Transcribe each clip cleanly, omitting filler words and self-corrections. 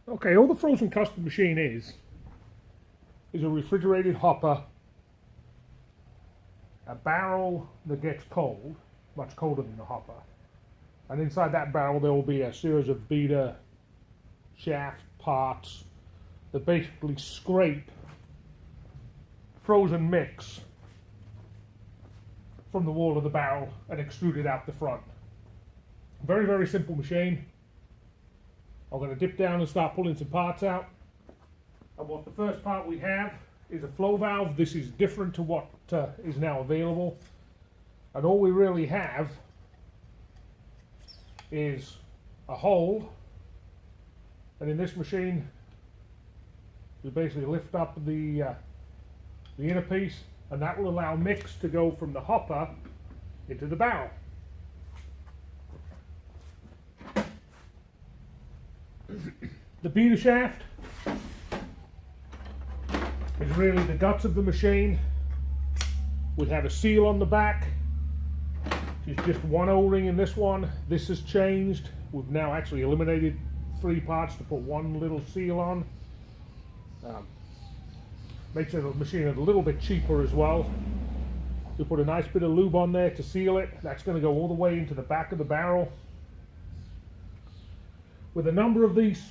Okay, all the Frozen Custard Machine is a refrigerated hopper, a barrel that gets cold, much colder than the hopper, and inside that barrel there will be a series of beater shaft parts that basically scrape frozen mix from the wall of the barrel and extrude it out the front. Very, very simple machine. I'm going to dip down and start pulling some parts out. And what the first part we have is a flow valve. This is different to what is now available. And all we really have is a hole. And in this machine, we basically lift up the inner piece, and that will allow mix to go from the hopper into the barrel. The beater shaft is really the guts of the machine. We have a seal on the back. It's just one O-ring in this one. This has changed. We've now actually eliminated 3 parts to put one little seal on. Makes the machine a little bit cheaper as well. We put a nice bit of lube on there to seal it. That's going to go all the way into the back of the barrel. With a number of these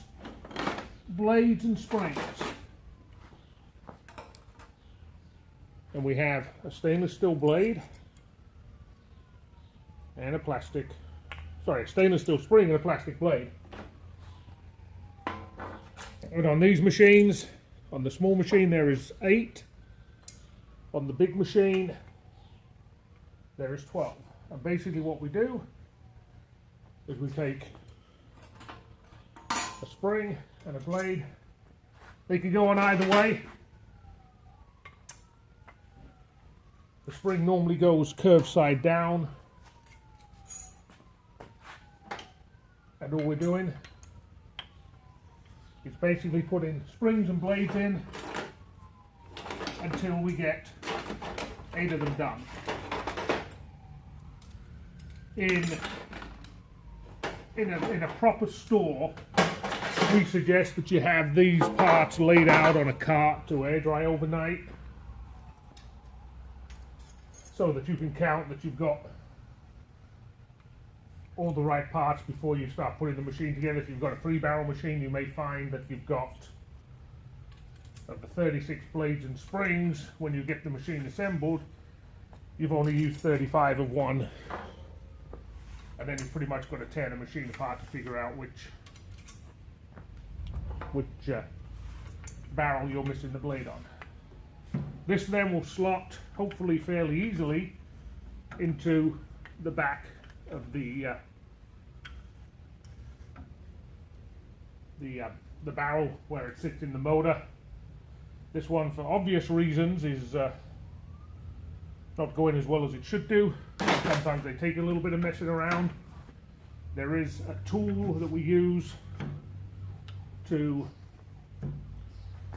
blades and springs. And we have a stainless steel blade and a stainless steel spring and a plastic blade. And on these machines, on the small machine there is 8. On the big machine there is 12. And basically what we do is we take a spring and a blade. They can go on either way. The spring normally goes curved side down. And all we're doing is basically putting springs and blades in until we get 8 of them done. In a proper store, we suggest that you have these parts laid out on a cart to air dry overnight, so that you can count that you've got all the right parts before you start putting the machine together. If you've got a 3-barrel machine, you may find that you've got of the 36 blades and springs. When you get the machine assembled, you've only used 35 of one, and then you've pretty much got to tear the machine apart to figure out which barrel you're missing the blade on. This then will slot, hopefully fairly easily, into the back of the barrel where it sits in the motor. This one, for obvious reasons, is not going as well as it should do. Sometimes they take a little bit of messing around. There is a tool that we use to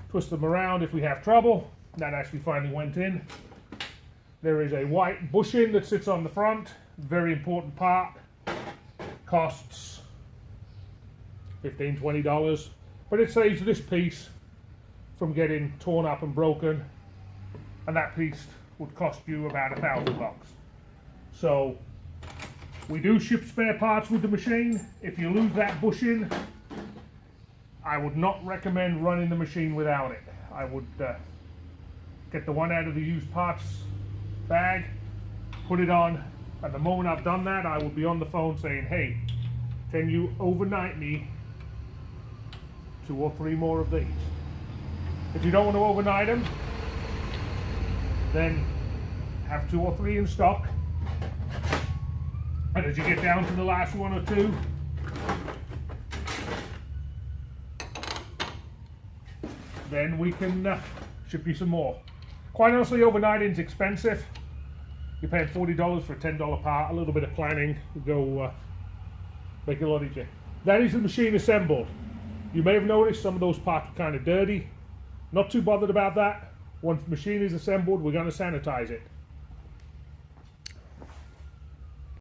twist them around if we have trouble. That actually finally went in. There is a white bushing that sits on the front. Very important part. Costs $15, $20, but it saves this piece from getting torn up and broken, and that piece would cost you about $1,000. So we do ship spare parts with the machine. If you lose that bushing, I would not recommend running the machine without it. I would get the one out of the used parts bag, put it on, and the moment I've done that, I will be on the phone saying, hey, can you overnight me 2 or 3 more of these? If you don't want to overnight them, then have 2 or 3 in stock, and as you get down to the last 1 or 2, then we can ship you some more. Quite honestly, overnighting is expensive. You're paying $40 for a $10 part. A little bit of planning will go make it a lot easier. That is the machine assembled. You may have noticed some of those parts are kind of dirty. Not too bothered about that. Once the machine is assembled, we're going to sanitize it.